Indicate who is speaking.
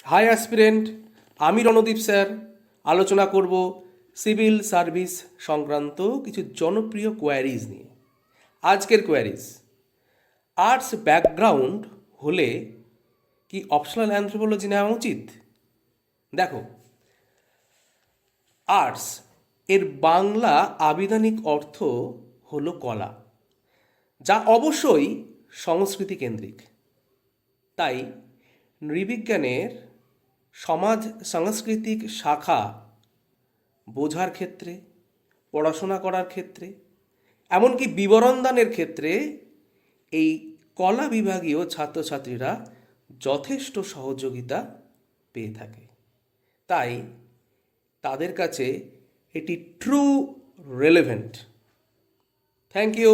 Speaker 1: High aspirant, আমি Randeep sir আলোচনা করব সিভিল সার্ভিস সংক্রান্ত কিছু জনপ্রিয় কোয়ারিজ নিয়ে। আজকের কোয়ারিজ: আর্টস ব্যাকগ্রাউন্ড হলে কি অপশনাল অ্যানথ্রোপোলজি নেওয়া উচিত? দেখো, আর্টস এর বাংলা আবিধানিক অর্থ হলো কলা, যা অবশ্যই সংস্কৃতি কেন্দ্রিক। তাই নৃবিজ্ঞানের সমাজ সাংস্কৃতিক শাখা বোঝার ক্ষেত্রে, পড়াশোনা করার ক্ষেত্রে, এমনকি বিবরণদানের ক্ষেত্রে এই কলা বিভাগীয় ছাত্রছাত্রীরা যথেষ্ট সহযোগিতা পেয়ে থাকে। তাই তাদের কাছে এটি ট্রু রেলেভেন্ট। Thank you.